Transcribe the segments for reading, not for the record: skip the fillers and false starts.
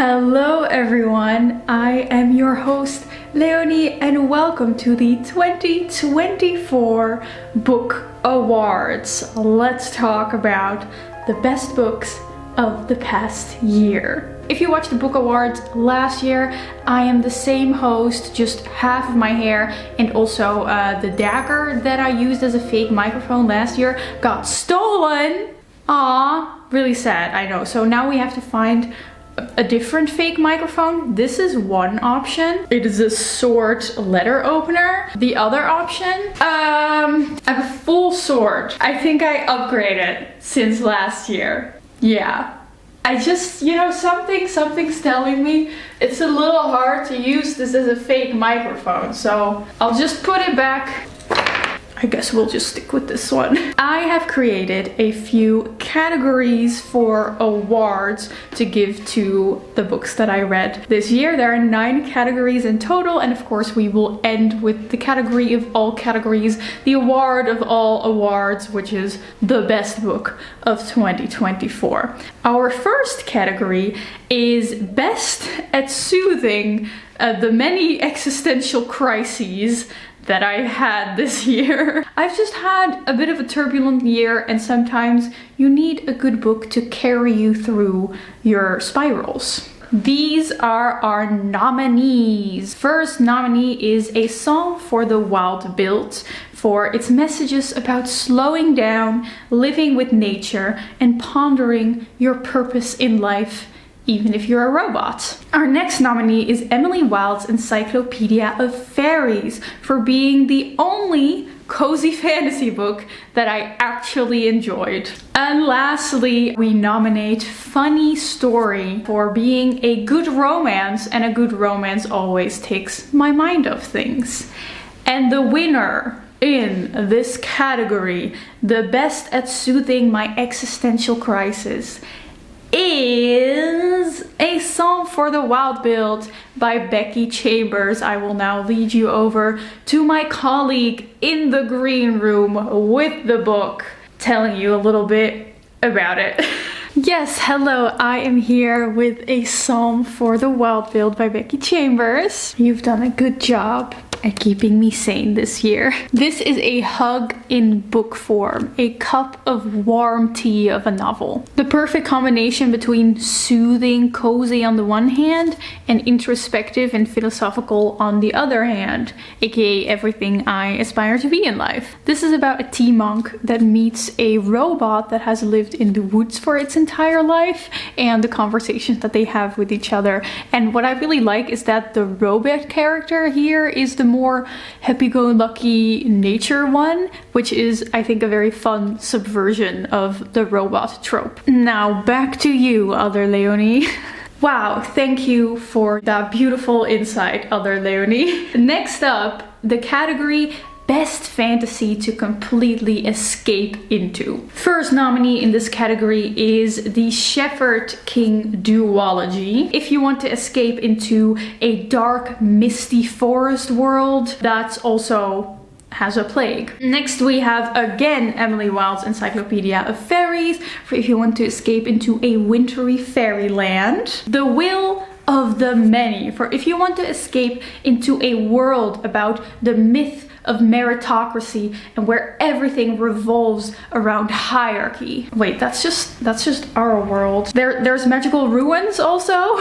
Hello everyone, I am your host Leonie and welcome to the 2024 Book Awards. Let's talk about the best books of the past year. If you watched the Book Awards last year, I am the same host, just half of my hair, and also the dagger that I used as a fake microphone last year got stolen. Aww, really sad, I know. So now we have to find a different fake microphone. This is one option. It is a sword letter opener. The other option, I have a full sword. I think I upgraded since last year. Yeah. I just, something's telling me it's a little hard to use this as a fake microphone. So I'll just put it back. I guess we'll just stick with this one. I have created a few categories for awards to give to the books that I read this year. There are 9 categories in total, and of course we will end with the category of all categories, the award of all awards, which is the best book of 2024. Our first category is best at soothing the many existential crises that I had this year. I've just had a bit of a turbulent year, and sometimes you need a good book to carry you through your spirals. These are our nominees. First nominee is A Song for the Wild Built for its messages about slowing down, living with nature, and pondering your purpose in life, even if you're a robot. Our next nominee is Emily Wilde's Encyclopedia of Fairies for being the only cozy fantasy book that I actually enjoyed. And lastly, we nominate Funny Story for being a good romance, and a good romance always takes my mind off things. And the winner in this category, the best at soothing my existential crisis, is A Song for the Wild Built by Becky Chambers. I will now lead you over to my colleague in the green room with the book, telling you a little bit about it. Yes, hello, I am here with A Song for the Wild Built by Becky Chambers. You've done a good job at keeping me sane this year. This is a hug in book form, a cup of warm tea of a novel. The perfect combination between soothing, cozy on the one hand, and introspective and philosophical on the other hand, aka everything I aspire to be in life. This is about a tea monk that meets a robot that has lived in the woods for its entire life, and the conversations that they have with each other. And what I really like is that the robot character here is the more happy-go-lucky nature one, which is, I think, a very fun subversion of the robot trope. Now back to you, other Leonie. Wow, thank you for that beautiful insight, other Leonie. Next up, the category Best Fantasy to Completely Escape Into. First nominee in this category is the Shepherd King duology. If you want to escape into a dark, misty forest world that's also has a plague. Next we have again Emily Wilde's Encyclopedia of Fairies for if you want to escape into a wintry fairyland. The Will of the Many for if you want to escape into a world about the myth of meritocracy and where everything revolves around hierarchy. Wait, that's just our world. There's magical ruins also.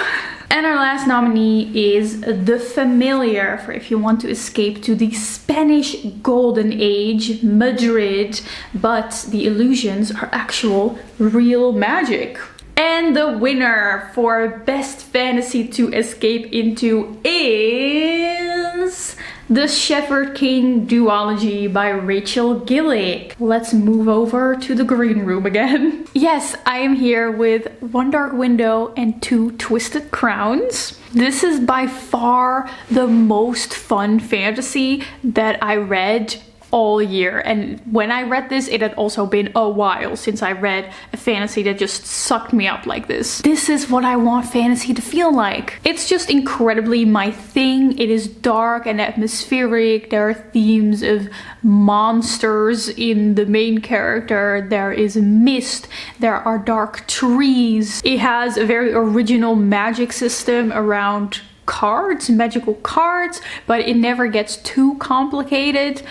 And our last nominee is The Familiar for if you want to escape to the Spanish Golden Age, Madrid, but the illusions are actual real magic. And the winner for Best Fantasy to Escape Into is The Shepherd King duology by Rachel Gillick. Let's move over to the green room again. Yes, I am here with One Dark Window and Two Twisted Crowns. This is by far the most fun fantasy that I read all year. And when I read this, it had also been a while since I read a fantasy that just sucked me up like this. This is what I want fantasy to feel like. It's just incredibly my thing. It is dark and atmospheric. There are themes of monsters in the main character. There is mist. There are dark trees. It has a very original magic system around cards, magical cards, but it never gets too complicated.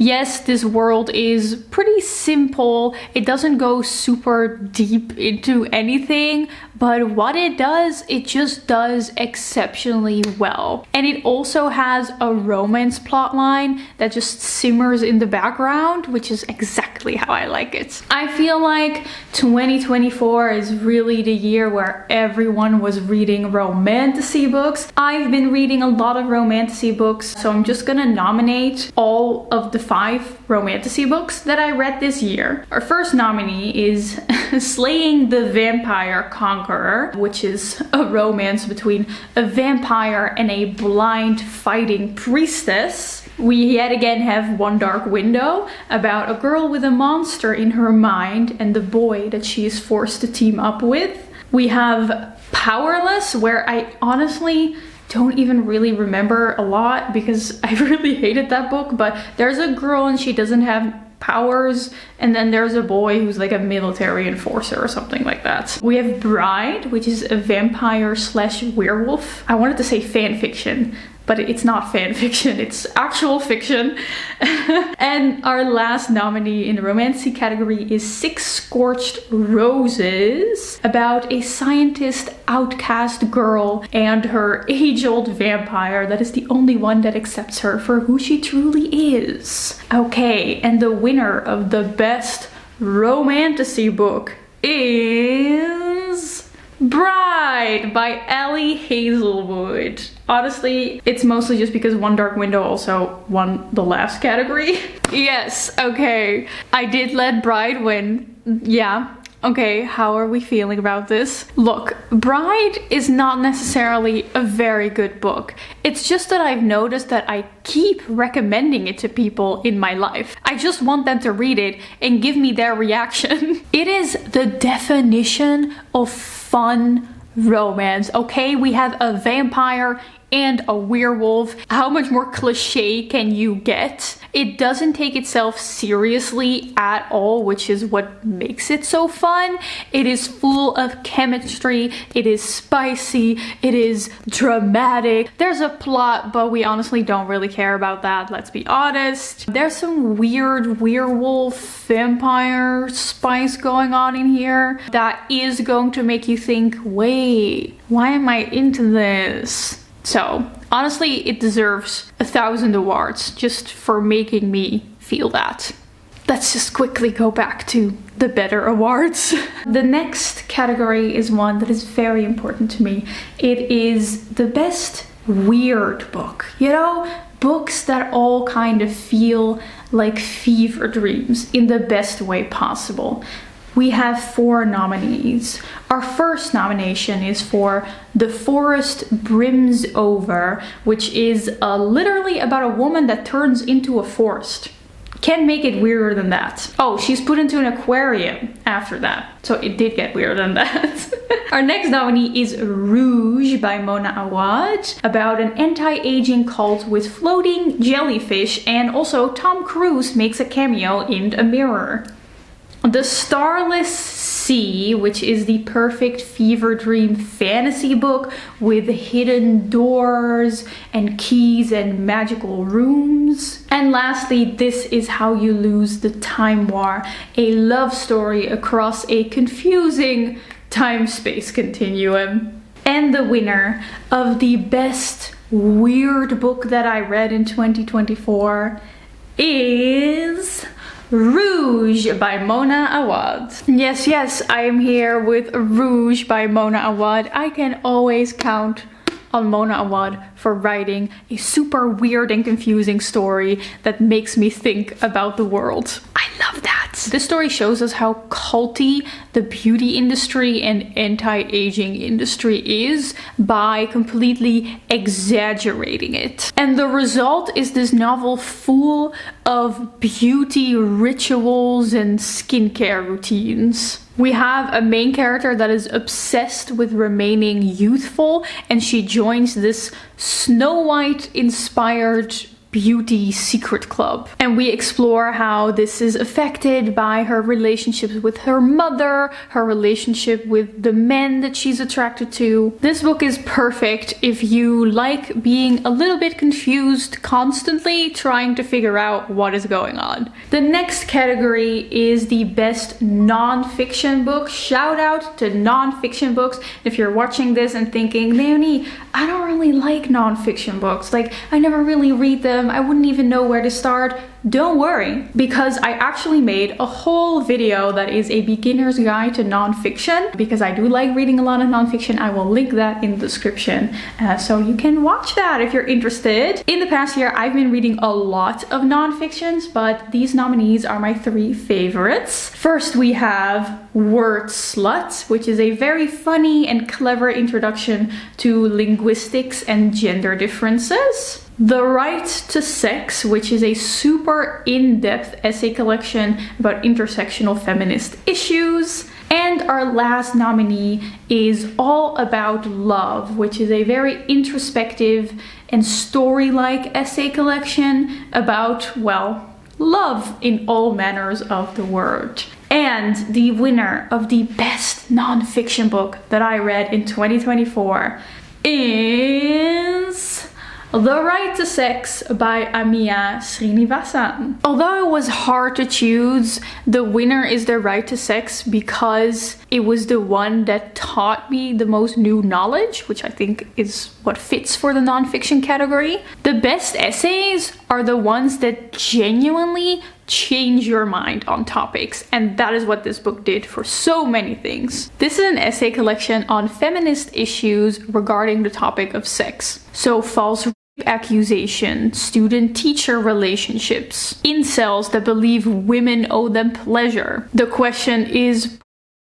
Yes, this world is pretty simple. It doesn't go super deep into anything, but what it does, it just does exceptionally well. And it also has a romance plotline that just simmers in the background, which is exactly how I like it. I feel like 2024 is really the year where everyone was reading romantasy books. I've been reading a lot of romantasy books, so I'm just gonna nominate all of the 5 romantasy books that I read this year. Our first nominee is Slaying the Vampire Conqueror, which is a romance between a vampire and a blind fighting priestess. We yet again have One Dark Window, about a girl with a monster in her mind and the boy that she is forced to team up with. We have Powerless, where I honestly don't even really remember a lot because I really hated that book, but there's a girl and she doesn't have powers, and then there's a boy who's like a military enforcer or something like that. We have Bride, which is a vampire slash werewolf. I wanted to say fan fiction, but it's not fan fiction, it's actual fiction. And our last nominee in the romantasy category is Six Scorched Roses, about a scientist outcast girl and her age-old vampire that is the only one that accepts her for who she truly is. Okay, and the winner of the best romantasy book is Bride by Ellie Hazelwood. Honestly, it's mostly just because One Dark Window also won the last category. Yes, okay. I did let Bride win. Yeah. Okay, how are we feeling about this? Look, Bride is not necessarily a very good book. It's just that I've noticed that I keep recommending it to people in my life. I just want them to read it and give me their reaction. It is the definition of fun romance, okay? We have a vampire and a werewolf. How much more cliche can you get? It doesn't take itself seriously at all, which is what makes it so fun. It is full of chemistry, it is spicy, it is dramatic. There's a plot, but we honestly don't really care about that, let's be honest. There's some weird werewolf vampire spice going on in here that is going to make you think, wait, why am I into this? So honestly, it deserves 1,000 awards just for making me feel that. Let's just quickly go back to the better awards. The next category is one that is very important to me. It is the best weird book. You know, books that all kind of feel like fever dreams in the best way possible. We have 4 nominees. Our first nomination is for The Forest Brims Over, which is literally about a woman that turns into a forest. Can't make it weirder than that. Oh, she's put into an aquarium after that. So it did get weirder than that. Our next nominee is Rouge by Mona Awad, about an anti-aging cult with floating jellyfish, and also Tom Cruise makes a cameo in a mirror. The Starless Sea, which is the perfect fever dream fantasy book with hidden doors and keys and magical rooms. And lastly, This Is How You Lose the Time War, a love story across a confusing time-space continuum. And the winner of the best weird book that I read in 2024 is Rouge by Mona Awad. Yes, I am here with Rouge by Mona Awad. I can always count on Mona Awad for writing a super weird and confusing story that makes me think about the world. I love that. This story shows us how culty the beauty industry and anti-aging industry is by completely exaggerating it. And the result is this novel full of beauty rituals and skincare routines. We have a main character that is obsessed with remaining youthful, and she joins this Snow White inspired beauty secret club. And we explore how this is affected by her relationships with her mother, her relationship with the men that she's attracted to. This book is perfect if you like being a little bit confused, constantly trying to figure out what is going on. The next category is the best non-fiction book. Shout out to non-fiction books. If you're watching this and thinking, Leonie, I don't really like non-fiction books. Like, I never really read them. I wouldn't even know where to start. Don't worry, because I actually made a whole video that is a beginner's guide to nonfiction, because I do like reading a lot of nonfiction. I will link that in the description, so you can watch that if you're interested. In the past year, I've been reading a lot of nonfictions, but these nominees are my 3 favorites. First, we have Word Slut, which is a very funny and clever introduction to linguistics and gender differences. The Right to Sex, which is a super in-depth essay collection about intersectional feminist issues. And our last nominee is All About Love, which is a very introspective and story-like essay collection about, well, love in all manners of the word. And the winner of the best non-fiction book that I read in 2024 is The Right to Sex by Amiya Srinivasan. Although it was hard to choose, the winner is The Right to Sex because it was the one that taught me the most new knowledge, which I think is what fits for the nonfiction category. The best essays are the ones that genuinely change your mind on topics, and that is what this book did for so many things. This is an essay collection on feminist issues regarding the topic of sex. So false accusation, student-teacher relationships, incels that believe women owe them pleasure. The question is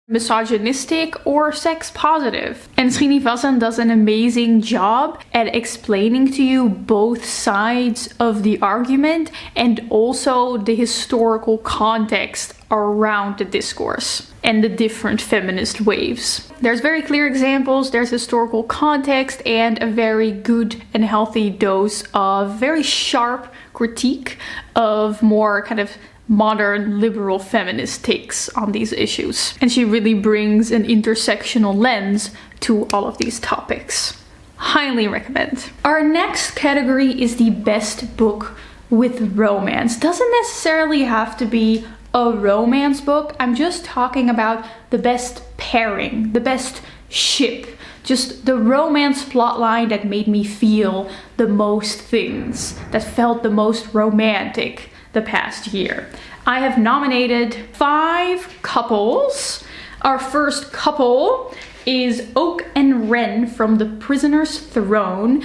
misogynistic or sex positive? And Srinivasan does an amazing job at explaining to you both sides of the argument and also the historical context around the discourse and the different feminist waves. There's very clear examples, there's historical context, and a very good and healthy dose of very sharp critique of more kind of modern liberal feminist takes on these issues. And she really brings an intersectional lens to all of these topics. Highly recommend. Our next category is the best book with romance. Doesn't necessarily have to be a romance book. I'm just talking about the best pairing, the best ship, just the romance plotline that made me feel the most things, that felt the most romantic the past year. I have nominated 5 couples. Our first couple is Oak and Wren from The Prisoner's Throne,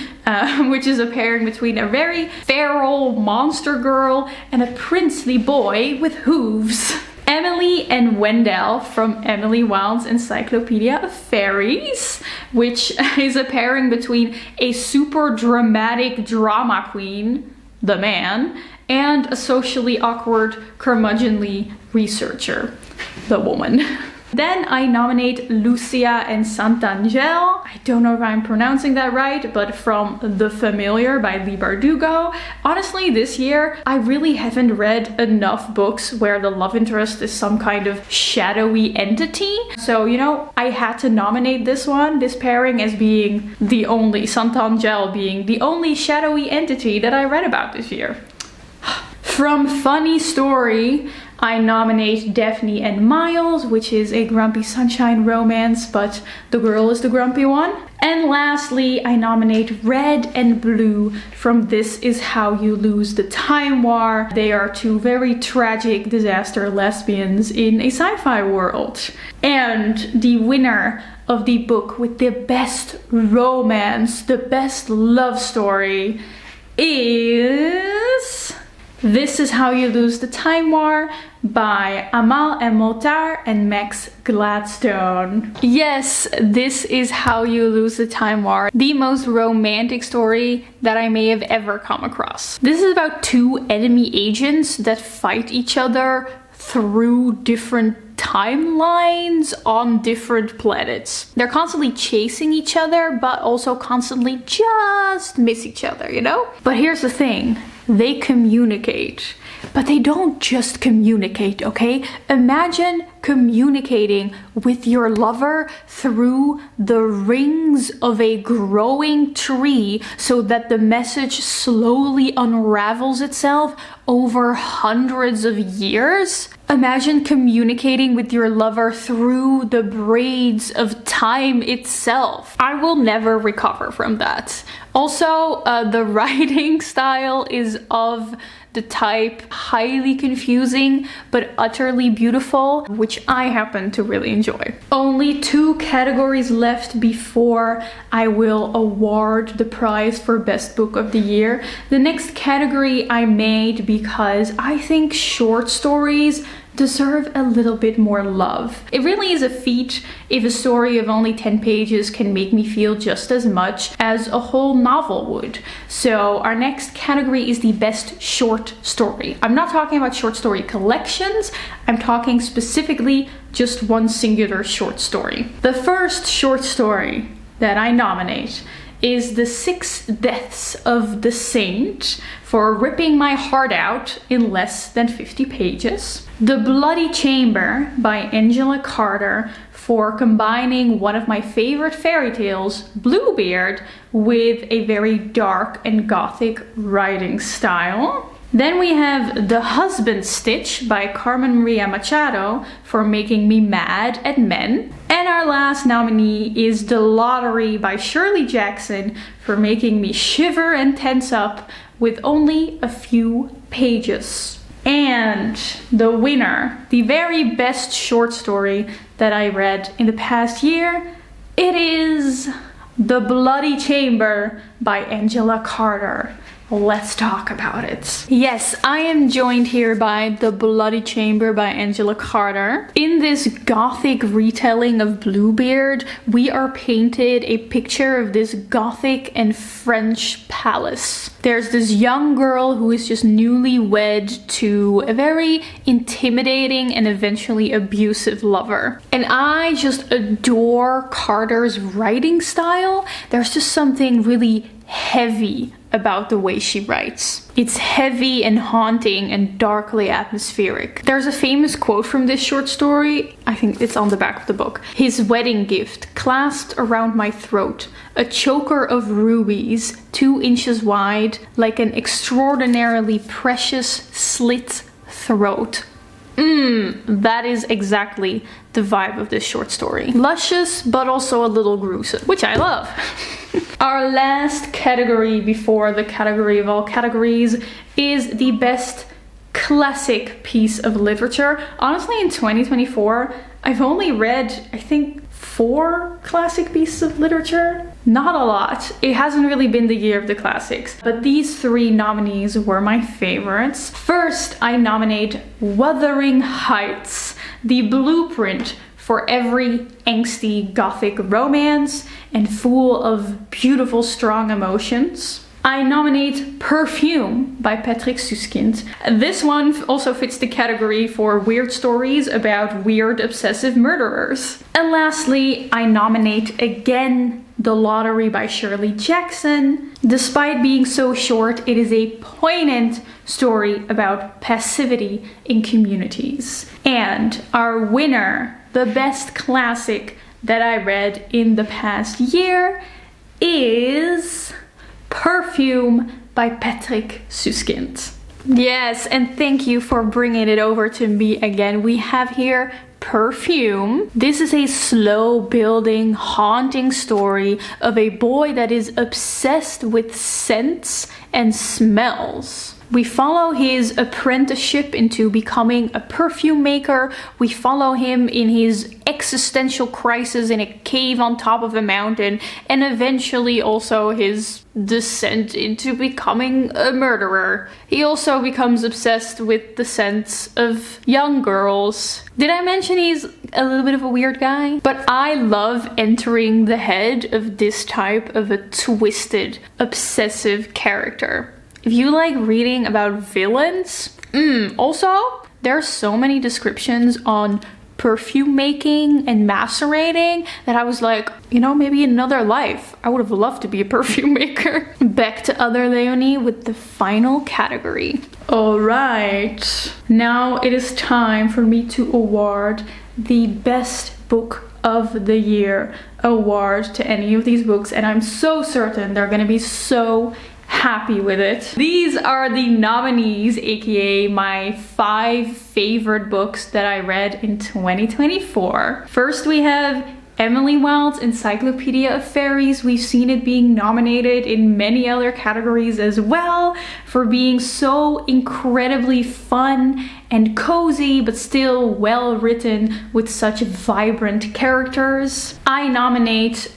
which is a pairing between a very feral monster girl and a princely boy with hooves. Emily and Wendell from Emily Wilde's Encyclopedia of Fairies, which is a pairing between a super dramatic drama queen, the man, and a socially awkward, curmudgeonly researcher, the woman. Then I nominate Lucia and Sant'Angelo. I don't know if I'm pronouncing that right, but from The Familiar by Leigh Bardugo. Honestly, this year, I really haven't read enough books where the love interest is some kind of shadowy entity. So, you know, I had to nominate this one, this pairing, as being the only, Sant'Angelo being the only shadowy entity that I read about this year. From Funny Story, I nominate Daphne and Miles, which is a grumpy sunshine romance, but the girl is the grumpy one. And lastly, I nominate Red and Blue from This Is How You Lose the Time War. They are 2 very tragic disaster lesbians in a sci-fi world. And the winner of the book with the best romance, the best love story, is This is How You Lose the Time War by Amal M. Motar and Max Gladstone. Yes, this is How You Lose the Time War, the most romantic story that I may have ever come across. This is about two enemy agents that fight each other through different timelines on different planets. They're constantly chasing each other, but also constantly just miss each other, you know? But here's the thing, they communicate. But they don't just communicate, okay? Imagine communicating with your lover through the rings of a growing tree so that the message slowly unravels itself over hundreds of years. Imagine communicating with your lover through the braids of time itself. I will never recover from that. Also, the writing style is of the type highly confusing but utterly beautiful, which I happen to really enjoy. Only 2 categories left before I will award the prize for best book of the year. The next category I made because I think short stories deserve a little bit more love. It really is a feat if a story of only 10 pages can make me feel just as much as a whole novel would. So our next category is the best short story. I'm not talking about short story collections, I'm talking specifically just one singular short story. The first short story that I nominate is The 6 Deaths of the Saint for ripping my heart out in less than 50 pages. The Bloody Chamber by Angela Carter for combining one of my favorite fairy tales, Bluebeard, with a very dark and gothic writing style. Then we have The Husband Stitch by Carmen Maria Machado for making me mad at men. And our last nominee is The Lottery by Shirley Jackson for making me shiver and tense up with only a few pages. And the winner, the very best short story that I read in the past year, it is The Bloody Chamber by Angela Carter. Let's talk about it. Yes, I am joined here by The Bloody Chamber by Angela Carter. In this gothic retelling of Bluebeard, we are painted a picture of this gothic and French palace. There's this young girl who is just newly wed to a very intimidating and eventually abusive lover. And I just adore Carter's writing style. There's just something really heavy about the way she writes. It's heavy and haunting and darkly atmospheric. There's a famous quote from this short story, I think it's on the back of the book. His wedding gift, clasped around my throat, a choker of rubies, 2 inches wide, like an extraordinarily precious slit throat. That is exactly the vibe of this short story. Luscious, but also a little gruesome, which I love. Our last category before the category of all categories is the best classic piece of literature. Honestly, in 2024, I've only read, I think, 4 classic pieces of literature. Not a lot. It hasn't really been the year of the classics, but these 3 nominees were my favorites. First, I nominate Wuthering Heights, the blueprint for every angsty gothic romance and full of beautiful, strong emotions. I nominate Perfume by Patrick Suskind. This one also fits the category for weird stories about weird obsessive murderers. And lastly, I nominate again The Lottery by Shirley Jackson. Despite being so short, it is a poignant story about passivity in communities. And our winner, the best classic that I read in the past year, is Perfume by Patrick Suskind. Yes, and thank you for bringing it over to me again. We have here Perfume. This is a slow building, haunting story of a boy that is obsessed with scents and smells. We follow his apprenticeship into becoming a perfume maker. We follow him in his existential crisis in a cave on top of a mountain, and eventually also his descent into becoming a murderer. He also becomes obsessed with the scents of young girls. Did I mention he's a little bit of a weird guy? But I love entering the head of this type of a twisted, obsessive character. If you like reading about villains, also, there are so many descriptions on perfume making and macerating that I was like, you know, maybe in another life I would have loved to be a perfume maker. Back to other Leonie with the final category. All right, now it is time for me to award the best book of the year award to any of these books, and I'm so certain they're gonna be so happy with it. These are the nominees, aka my 5 favorite books that I read in 2024. First we have Emily Wilde's Encyclopedia of Fairies. We've seen it being nominated in many other categories as well for being so incredibly fun and cozy, but still well written with such vibrant characters. I nominate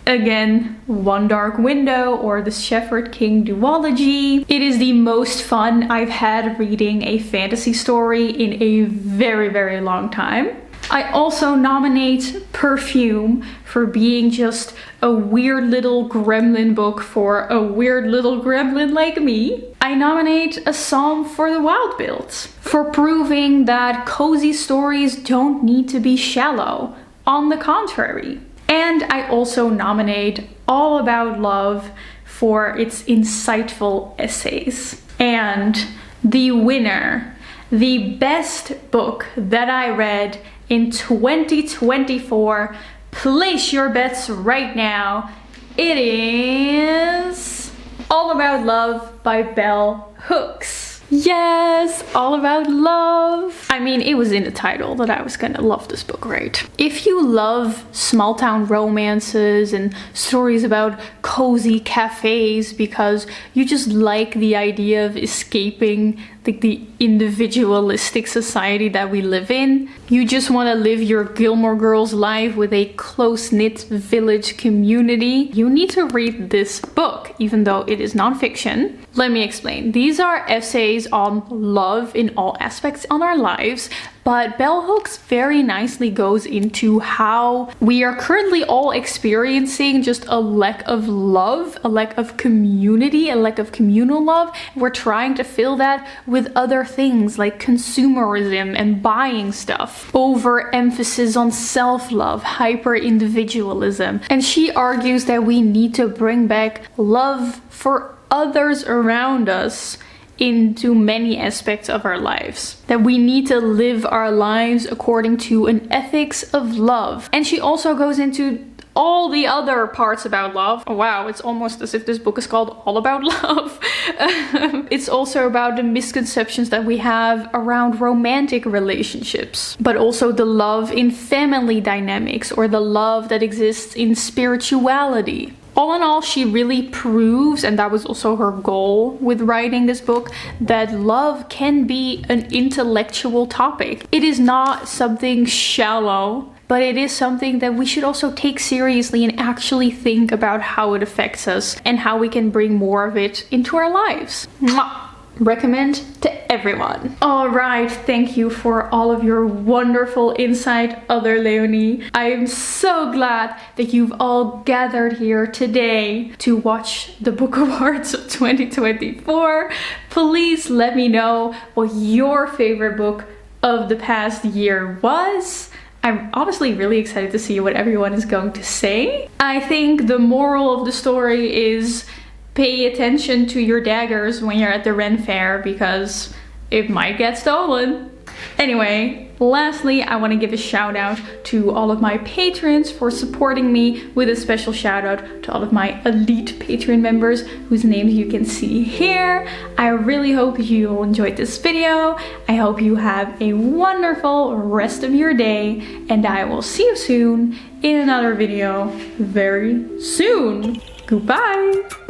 again One Dark Window, or the Shepherd King duology. It is the most fun I've had reading a fantasy story in a very, very long time. I also nominate Perfume for being just a weird little gremlin book for a weird little gremlin like me. I nominate A Psalm for the Wild Build for proving that cozy stories don't need to be shallow. On the contrary. And I also nominate All About Love for its insightful essays. And the winner, the best book that I read in 2024, place your bets right now, it is All About Love by Bell Hooks. Yes, All About Love. I mean, it was in the title that I was gonna love this book, right? If you love small town romances and stories about cozy cafes because you just like the idea of escaping the individualistic society that we live in, you just want to live your Gilmore Girls life with a close-knit village community, you need to read this book, even though it is nonfiction. Let me explain. These are essays on love in all aspects on our lives, but Bell Hooks very nicely goes into how we are currently all experiencing just a lack of love, a lack of community, a lack of communal love. We're trying to fill that with other things like consumerism and buying stuff, overemphasis on self-love, hyper-individualism. And she argues that we need to bring back love for others around us into many aspects of our lives. That we need to live our lives according to an ethics of love. And she also goes into all the other parts about love. Oh, wow, it's almost as if this book is called All About Love. It's also about the misconceptions that we have around romantic relationships, but also the love in family dynamics or the love that exists in spirituality. All in all, she really proves, and that was also her goal with writing this book, that love can be an intellectual topic. It is not something shallow, but it is something that we should also take seriously and actually think about how it affects us and how we can bring more of it into our lives. Mwah! Recommend to everyone. All right, thank you for all of your wonderful insight, other Leonie. I am so glad that you've all gathered here today to watch the Book Awards of 2024. Please let me know what your favorite book of the past year was. I'm honestly really excited to see what everyone is going to say. I think the moral of the story is pay attention to your daggers when you're at the Ren Fair because it might get stolen. Anyway, lastly, I want to give a shout out to all of my patrons for supporting me, with a special shout out to all of my elite Patreon members whose names you can see here. I really hope you enjoyed this video. I hope you have a wonderful rest of your day, and I will see you soon in another video very soon. Goodbye!